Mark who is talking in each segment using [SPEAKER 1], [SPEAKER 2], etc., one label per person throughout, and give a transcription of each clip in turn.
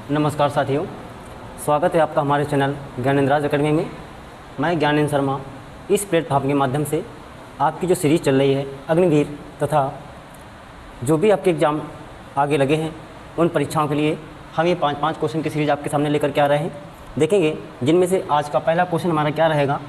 [SPEAKER 1] नमस्कार साथियों, स्वागत है आपका हमारे चैनल ज्ञानेंद्राज अकेडमी में। मैं ज्ञानेंद्र शर्मा इस प्लेटफॉर्म के माध्यम से आपकी जो सीरीज़ चल रही है अग्निवीर तथा जो भी आपके एग्ज़ाम आगे लगे हैं उन परीक्षाओं के लिए हम ये 5 क्वेश्चन की सीरीज़ आपके सामने लेकर के आ रहे हैं। देखेंगे जिनमें से आज का पहला क्वेश्चन हमारा क्या रहेगा।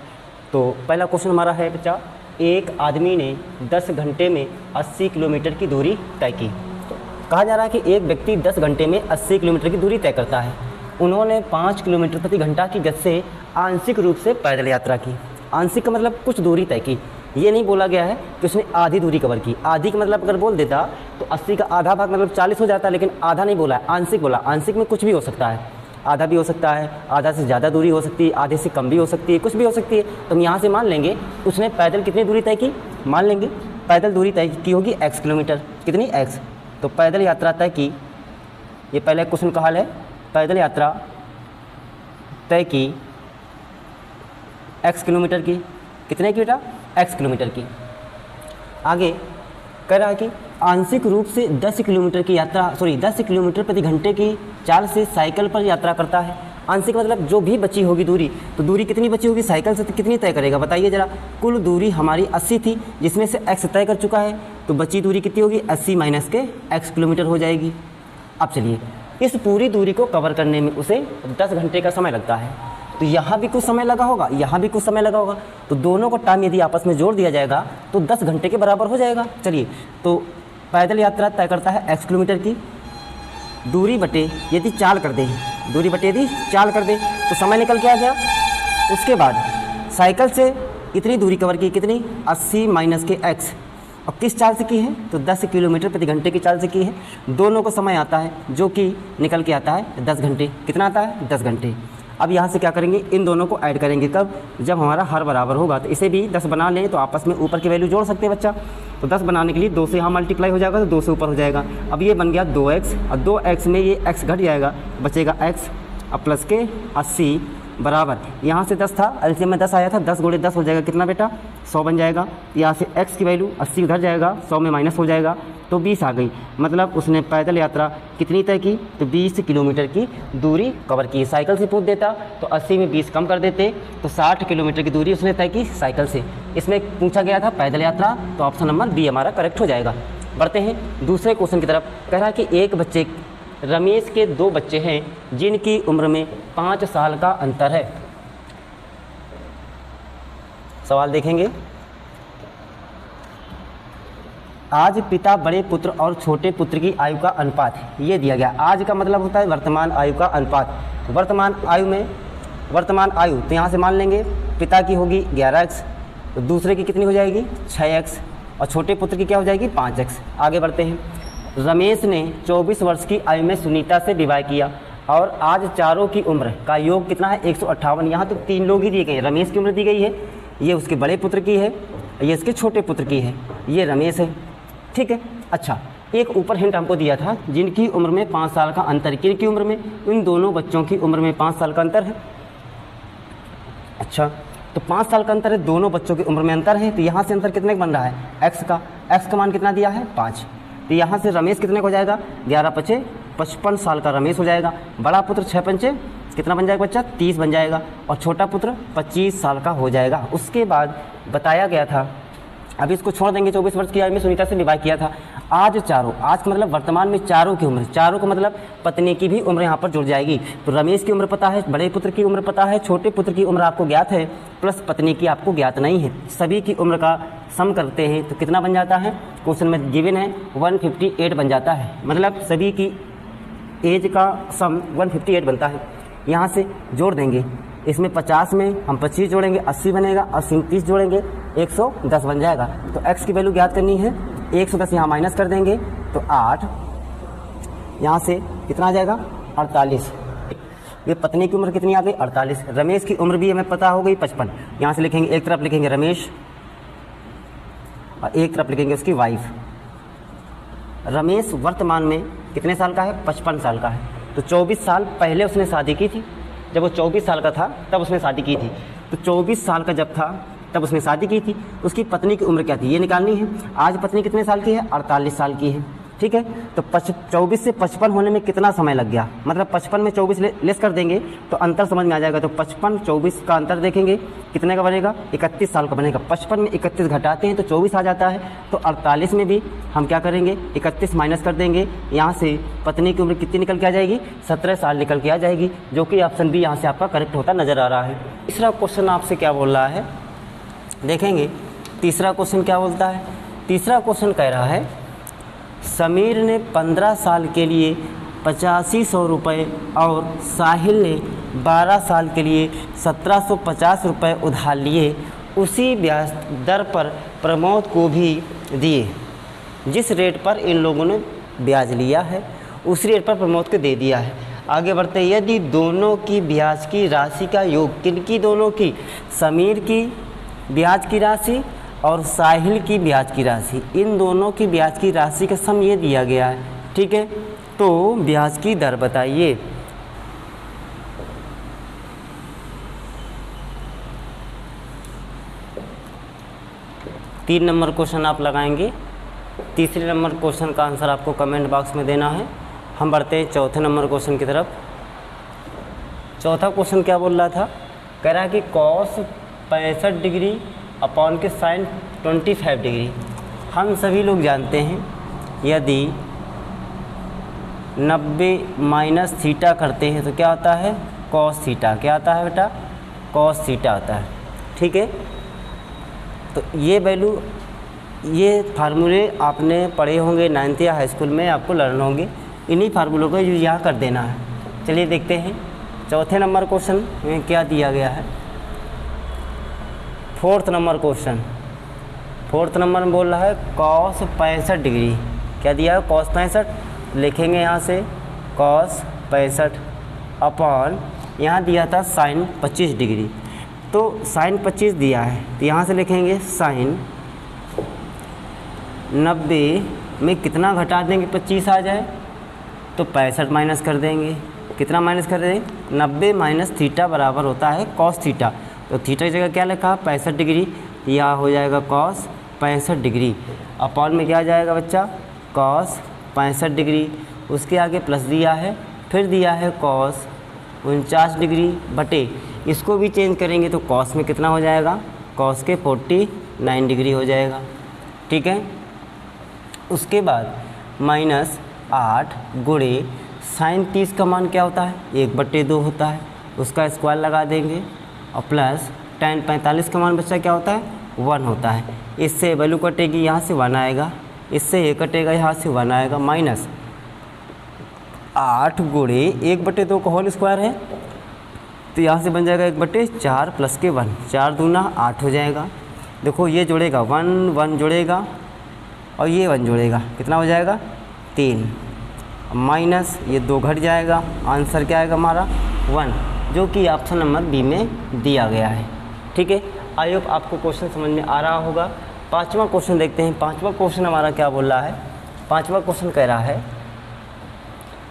[SPEAKER 1] तो पहला क्वेश्चन हमारा है बच्चा, एक आदमी ने 10 घंटे में 80 किलोमीटर की दूरी तय की। तो कहा जा रहा है कि एक व्यक्ति 10 घंटे में 80 किलोमीटर की दूरी तय करता है। उन्होंने 5 किलोमीटर प्रति घंटा की गति से आंशिक रूप से पैदल यात्रा की। आंशिक का मतलब कुछ दूरी तय की, ये नहीं बोला गया है कि उसने आधी दूरी कवर की। आधी का मतलब अगर बोल देता तो 80 का आधा भाग मतलब 40 हो जाता, लेकिन आधा नहीं बोला है, आंशिक बोला। आंशिक में कुछ भी हो सकता है, आधा भी हो सकता है, आधा से ज़्यादा दूरी हो सकती है, आधे से कम भी हो सकती है, कुछ भी हो सकती है। तो हम यहाँ से मान लेंगे उसने पैदल कितनी दूरी तय की, मान लेंगे पैदल दूरी तय की होगी x किलोमीटर। कितनी x? तो पैदल यात्रा तय की, ये पहले क्वेश्चन का हल है। पैदल यात्रा तय की x किलोमीटर की। कितने की बेटा? x किलोमीटर की। आगे कह रहा है कि आंशिक रूप से 10 किलोमीटर की यात्रा 10 किलोमीटर प्रति घंटे की चाल से साइकिल पर यात्रा करता है। आंशिक मतलब जो भी बची होगी दूरी, तो दूरी कितनी बची होगी साइकिल से, तो कितनी तय करेगा बताइए ज़रा। कुल दूरी हमारी 80 थी जिसमें से x तय कर चुका है, तो बची दूरी कितनी होगी 80 माइनस के x किलोमीटर हो जाएगी। अब चलिए, इस पूरी दूरी को कवर करने में उसे 10 घंटे का समय लगता है। तो यहाँ भी कुछ समय लगा होगा, यहाँ भी कुछ समय लगा होगा, तो दोनों को टाइम यदि आपस में जोड़ दिया जाएगा तो 10 घंटे के बराबर हो जाएगा। चलिए, तो पैदल यात्रा तय करता है x किलोमीटर की, दूरी बटे यदि चाल कर दे, दूरी बटे यदि चाल कर दे तो समय निकल के आ गया। उसके बाद साइकिल से इतनी दूरी कवर की, कितनी 80 माइनस के x, और किस चाल से की है तो 10 किलोमीटर प्रति घंटे की चाल से की है। दोनों को समय आता है जो कि निकल के आता है 10 घंटे। कितना आता है? 10 घंटे। अब यहाँ से क्या करेंगे, इन दोनों को ऐड करेंगे कब? जब हमारा हर बराबर होगा। तो इसे भी 10 बना लें तो आपस में ऊपर की वैल्यू जोड़ सकते हैं बच्चा। तो 10 बनाने के लिए 2 से यहाँ मल्टीप्लाई हो जाएगा तो 2 से ऊपर हो जाएगा। अब ये बन गया 2x, और 2x में ये x घट जाएगा, बचेगा x, अब प्लस के 80 बराबर, यहाँ से 10 था, एलसीएम में 10 आया था, 10 गुणे 10 हो जाएगा कितना बेटा? 100 बन जाएगा। यहाँ से x की वैल्यू 80 उधर जाएगा, 100 में माइनस हो जाएगा तो 20 आ गई। मतलब उसने पैदल यात्रा कितनी तय की? तो 20 किलोमीटर की दूरी कवर की। साइकिल से पूछ देता तो 80 में 20 कम कर देते, तो 60 किलोमीटर की दूरी उसने तय की साइकिल से। इसमें पूछा गया था पैदल यात्रा, तो ऑप्शन नंबर बी हमारा करेक्ट हो जाएगा। बढ़ते हैं दूसरे क्वेश्चन की तरफ। कह रहा है कि एक बच्चे, रमेश के 2 बच्चे हैं जिनकी उम्र में 5 साल का अंतर है। सवाल देखेंगे, आज पिता बड़े पुत्र और छोटे पुत्र की आयु का अनुपात है, ये दिया गया। आज का मतलब होता है वर्तमान आयु का अनुपात। वर्तमान आयु में वर्तमान आयु, तो यहाँ से मान लेंगे पिता की होगी 11x, तो दूसरे की कितनी हो जाएगी 6x, और छोटे पुत्र की क्या हो जाएगी 5x। आगे बढ़ते हैं। रमेश ने 24 वर्ष की आयु में सुनीता से विवाह किया और आज चारों की उम्र का योग कितना है 158। यहाँ तो 3 लोग ही दिए गए हैं। रमेश की उम्र दी गई है, ये उसके बड़े पुत्र की है, ये इसके छोटे पुत्र की है, ये रमेश है, ठीक है। अच्छा, एक ऊपर हिंट हमको दिया था जिनकी उम्र में 5 साल का अंतर। किनकी उम्र में? इन दोनों बच्चों की उम्र में 5 साल का अंतर है। अच्छा, तो 5 साल का अंतर है, दोनों बच्चों की उम्र में अंतर है, तो यहाँ से अंतर कितने का बन रहा है x का। x का मान कितना दिया है 5, तो यहाँ से रमेश कितने का हो जाएगा 11 5 55 साल का रमेश हो जाएगा। बड़ा पुत्र 6 5 कितना बन जाएगा बच्चा 30 बन जाएगा, और छोटा पुत्र 25 साल का हो जाएगा। उसके बाद बताया गया था, अभी इसको छोड़ देंगे, 24 वर्ष की आयु में सुनीता से विवाह किया था। आज चारों, आज का मतलब वर्तमान में चारों की उम्र, चारों का मतलब पत्नी की भी उम्र यहाँ पर जुड़ जाएगी। तो रमेश की उम्र पता है, बड़े पुत्र की उम्र पता है, छोटे पुत्र की उम्र आपको ज्ञात है, प्लस पत्नी की आपको ज्ञात नहीं है। सभी की उम्र का सम करते हैं तो कितना बन जाता है? क्वेश्चन में गिवन है 158 बन जाता है। मतलब सभी की एज का सम 158 बनता है। यहाँ से जोड़ देंगे, इसमें 50 में हम 25 जोड़ेंगे 80 बनेगा, और 37 जोड़ेंगे 110 बन जाएगा। तो x की वैल्यू ज्ञात करनी है, 110 यहाँ माइनस कर देंगे तो 8, यहाँ से कितना आ जाएगा 48। ये पत्नी की उम्र कितनी आ गई 48। रमेश की उम्र भी हमें पता हो गई 55। यहाँ से लिखेंगे, एक तरफ लिखेंगे रमेश और एक तरफ लिखेंगे उसकी वाइफ। रमेश वर्तमान में कितने साल का है 55 साल का है, तो 24 साल पहले उसने शादी की थी। जब वो 24 साल का था तब उसने शादी की थी, तो 24 साल का जब था तब उसने शादी की थी। उसकी पत्नी की उम्र क्या थी ये निकालनी है। आज पत्नी कितने साल की है 48 साल की है, ठीक है। तो 24 से 55 होने में कितना समय लग गया, मतलब 55 में 24 लेस कर देंगे तो अंतर समझ में आ जाएगा। तो 55 24 का अंतर देखेंगे कितने का बनेगा, 31 साल का बनेगा। 55 में 31 घटाते हैं तो 24 आ जाता है। तो 48 में भी हम क्या करेंगे, 31 माइनस कर देंगे। यहाँ से पत्नी की उम्र कितनी निकल के आ जाएगी, 17 साल निकल के आ जाएगी, जो कि ऑप्शन बी यहाँ से आपका करेक्ट होता नज़र आ रहा है। तीसरा क्वेश्चन आपसे क्या बोल रहा है, देखेंगे तीसरा क्वेश्चन क्या बोलता है। तीसरा क्वेश्चन कह रहा है समीर ने 15 साल के लिए 8500 रुपये और साहिल ने 12 साल के लिए 1750 रुपये उधार लिए, उसी ब्याज दर पर प्रमोद को भी दिए। जिस रेट पर इन लोगों ने ब्याज लिया है उसी रेट पर प्रमोद को दे दिया है। आगे बढ़ते, यदि दोनों की ब्याज की राशि का योग, किनकी दोनों की, समीर की ब्याज की राशि और साहिल की ब्याज की राशि, इन दोनों की ब्याज की राशि का सम ये दिया गया है, ठीक है। तो ब्याज की दर बताइए। तीन नंबर क्वेश्चन आप लगाएंगे। तीसरे नंबर क्वेश्चन का आंसर आपको कमेंट बॉक्स में देना है। हम बढ़ते हैं चौथे नंबर क्वेश्चन की तरफ। चौथा क्वेश्चन क्या बोल रहा था, कह रहा है कि कॉस 65 डिग्री अपॉन के साइन 25 डिग्री। हम सभी लोग जानते हैं यदि 90 माइनस थीटा करते हैं तो क्या होता है, कॉस थीटा। क्या आता है बेटा, कॉस थीटा आता है, ठीक है। तो ये वैल्यू, ये फार्मूले आपने पढ़े होंगे 9th या हाई स्कूल में, आपको लर्न होंगे। इन्हीं फार्मूलों को यूज यहाँ कर देना है। चलिए देखते हैं चौथे नंबर क्वेश्चन में क्या दिया गया है। Fourth number question, fourth number में बोल रहा है कॉस 65 डिग्री। क्या दिया है, कॉस 65। लिखेंगे यहाँ से कॉस 65 अपॉन, यहाँ दिया था साइन 25 डिग्री। तो साइन 25 दिया है तो यहाँ से लिखेंगे साइन 90 में कितना घटा देंगे, 25 आ जाए तो 65 माइनस कर देंगे। कितना माइनस कर देंगे, 90 माइनस थीटा बराबर होता है कॉस थीटा। तो थीटा की जगह क्या लिखा, 65 डिग्री। यह हो जाएगा कॉस 65 डिग्री अपॉन में क्या आ जाएगा बच्चा, कॉस 65 डिग्री। उसके आगे प्लस दिया है, फिर दिया है कॉस 49 डिग्री बटे, इसको भी चेंज करेंगे तो कॉस में कितना हो जाएगा, कॉस के 49 डिग्री हो जाएगा, ठीक है। उसके बाद माइनस 8 गुणे साइन 30 का मान क्या होता है, 1/2 होता है, उसका स्क्वायर लगा देंगे और प्लस tan 45 का मान बच्चा क्या होता है, 1 होता है। इससे वैल्यू कटेगी, यहाँ से 1 आएगा, इससे ये कटेगा, यहाँ से 1 आएगा। माइनस 8 गुणे 1/2 का होल स्क्वायर है तो यहाँ से बन जाएगा 1/4 प्लस के 1, 4 दूना 8 हो जाएगा। देखो ये जुड़ेगा 1 1 जुड़ेगा और ये 1 जुड़ेगा, कितना हो जाएगा 3, माइनस ये 2 घट जाएगा। आंसर क्या आएगा हमारा 1, जो कि ऑप्शन नंबर बी में दिया गया है, ठीक है। आई होप आपको क्वेश्चन समझ में आ रहा होगा। पांचवा क्वेश्चन देखते हैं। पांचवा क्वेश्चन हमारा क्या बोल रहा है। पांचवा क्वेश्चन कह रहा है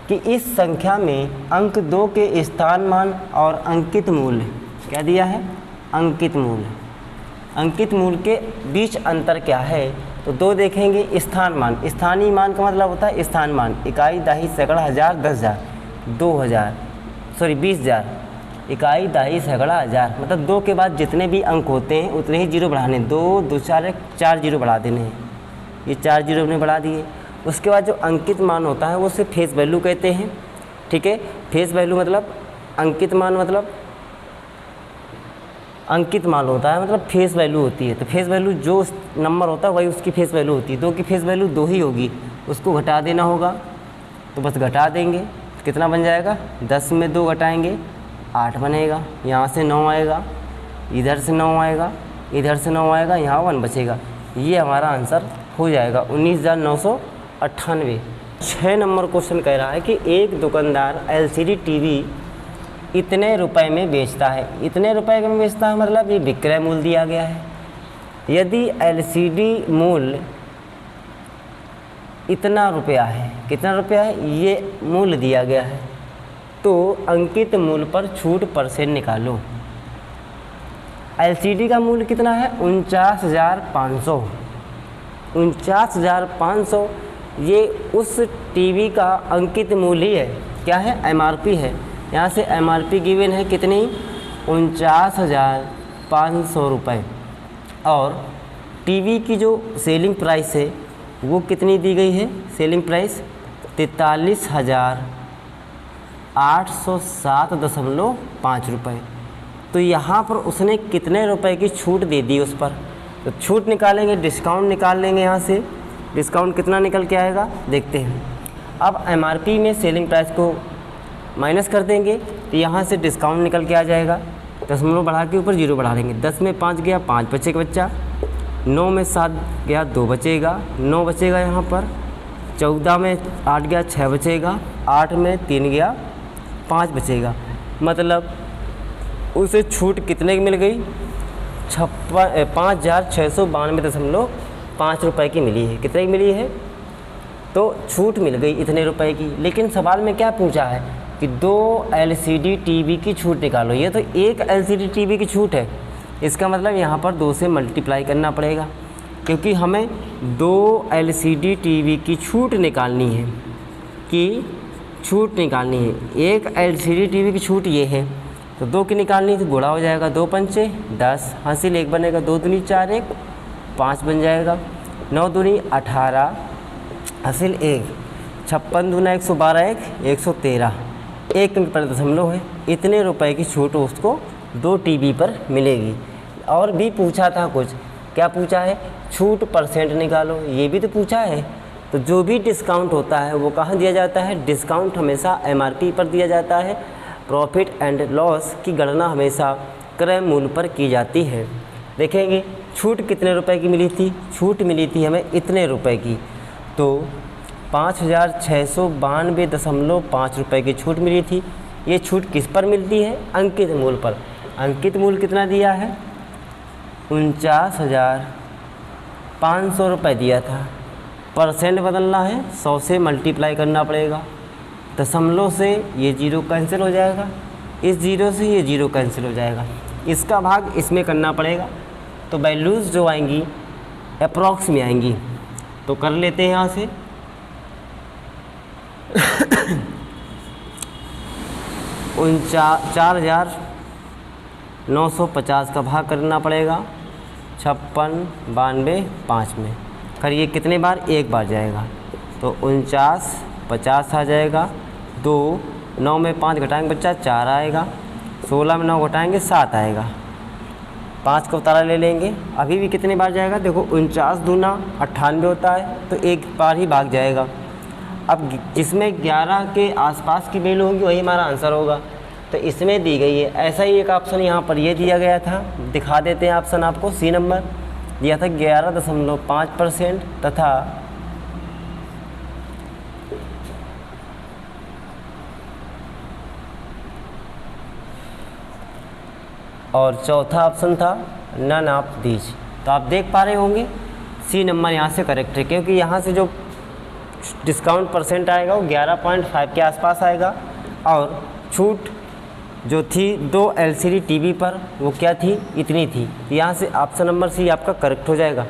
[SPEAKER 1] कि इस संख्या में अंक 2 के स्थान मान और अंकित मूल्य, क्या दिया है, अंकित मूल्य, अंकित मूल्य के बीच अंतर क्या है। तो 2 देखेंगे, स्थान मान, स्थानीय मान का मतलब होता है स्थान मान, इकाई, दहाई, सैकड़ा, हज़ार, 10,000, 20,000, इकाई, दहाई, सैकड़ा, हज़ार, मतलब 2 के बाद जितने भी अंक होते हैं उतने ही जीरो बढ़ाने, 2 2 4 4 जीरो बढ़ा देने हैं, ये 4 जीरो हमने बढ़ा दिए। उसके बाद जो अंकित मान होता है वो उसे फेस वैल्यू कहते हैं, ठीक है। फेस वैल्यू मतलब अंकित मान, मतलब अंकित मान होता है, मतलब फेस वैल्यू होती है। तो फेस वैल्यू जो नंबर होता है वही उसकी फेस वैल्यू होती है। 2 की फेस वैल्यू 2 ही होगी, उसको घटा देना होगा, तो बस घटा देंगे, कितना बन जाएगा, 10 में 2 घटाएंगे 8 बनेगा, यहाँ से 9 आएगा, इधर से 9 आएगा, इधर से 9 आएगा, यहाँ 1 बचेगा। ये हमारा आंसर हो जाएगा 19,998। 6 नंबर क्वेश्चन कह रहा है कि एक दुकानदार LCD टीवी इतने रुपए में बेचता है। इतने रुपए में बेचता है मतलब ये विक्रय मूल्य दिया गया है। यदि LCD मूल्य इतना रुपया है, कितना रुपया है, ये मूल्य दिया गया है, तो अंकित मूल्य पर छूट % निकालो। LCD का मूल्य कितना है, 49,500। 49,500 ये उस टीवी का अंकित मूल्य है, क्या है, एमआरपी है। यहाँ से एमआरपी गिवन है कितनी, 49,500 रुपये, और टीवी की जो सेलिंग प्राइस है वो कितनी दी गई है, सेलिंग प्राइस 43,807.5 रुपये। तो यहाँ पर उसने कितने रुपए की छूट दे दी उस पर, तो छूट निकालेंगे, डिस्काउंट निकाल लेंगे। यहाँ से डिस्काउंट कितना निकल के आएगा देखते हैं। अब एमआरपी में सेलिंग प्राइस को माइनस कर देंगे तो यहाँ से डिस्काउंट निकल के आ जाएगा। दशमलव बढ़ा के ऊपर 0 बढ़ा लेंगे, 10 में 5 गया 5 बचेगा बच्चा, 9 में 7 गया 2 बचेगा, 9 बचेगा यहाँ पर, 14 में 8 गया 6 बचेगा, 8 में 3 गया 5 बचेगा। मतलब उसे छूट कितने की मिल गई, 5,692.5 रुपये की मिली है। कितने की मिली है, तो छूट मिल गई इतने रुपए की। लेकिन सवाल में क्या पूछा है कि 2 LCD टीवी की छूट निकालो। ये तो एक LCD टीवी की छूट है, इसका मतलब यहाँ पर 2 से मल्टीप्लाई करना पड़ेगा, क्योंकि हमें 2 LCD टीवी की छूट निकालनी है, एक LCD टीवी की छूट ये है, तो 2 की निकालनी तो गुणा हो जाएगा, 2 पंचे 10, हासिल 1 बनेगा, 2 दूनी 4 1 5 बन जाएगा, 9 दूनी 18 हासिल 1, 56 दूना 112 1 113, 1 पर दशमलव है। इतने रुपए की छूट उसको 2 टीवी पर मिलेगी। और भी पूछा था कुछ, क्या पूछा है, छूट परसेंट निकालो, ये भी तो पूछा है। तो जो भी डिस्काउंट होता है वो कहाँ दिया जाता है, डिस्काउंट हमेशा एमआरपी पर दिया जाता है। प्रॉफिट एंड लॉस की गणना हमेशा क्रय मूल्य पर की जाती है। देखेंगे छूट कितने रुपए की मिली थी, छूट मिली थी हमें इतने रुपए की, तो 5,692.5 रुपये की छूट मिली थी। ये छूट किस पर मिलती है, अंकित मूल्य पर। अंकित मूल्य कितना दिया है, 49,500 रुपये दिया था। परसेंट बदलना है, 100 से मल्टीप्लाई करना पड़ेगा, दशमलव से ये 0 कैंसिल हो जाएगा, इस 0 से ये 0 कैंसिल हो जाएगा, इसका भाग इसमें करना पड़ेगा, तो वैल्यूज़ जो आएंगी अप्रॉक्स में आएंगी। तो कर लेते हैं यहाँ से 4,950 का भाग करना पड़ेगा 56 92 5 में। करिए कितने बार, एक बार जाएगा, तो 49 50 आ जाएगा, 2 9 में 5 घटाएंगे बच्चा 4 आएगा, 16 में 9 घटाएंगे 7 आएगा, 5 का उतारा ले लेंगे। अभी भी कितने बार जाएगा, देखो 49 दूना 98 होता है, तो एक बार ही भाग जाएगा। अब जिसमें 11 के आसपास की वैल्यू होगी वही हमारा आंसर होगा, तो इसमें दी गई है। ऐसा ही एक ऑप्शन यहाँ पर ये दिया गया था, दिखा देते हैं ऑप्शन आपको। सी नंबर दिया था 11.5% तथा और चौथा ऑप्शन था नन ऑफ दीज। तो आप देख पा रहे होंगे सी नंबर यहाँ से करेक्ट है, क्योंकि यहाँ से जो डिस्काउंट परसेंट आएगा वो 11.5 के आसपास आएगा, और छूट जो थी 2 LCD टीवी पर वो क्या थी, इतनी थी। यहाँ से ऑप्शन नंबर सी आपका करेक्ट हो जाएगा।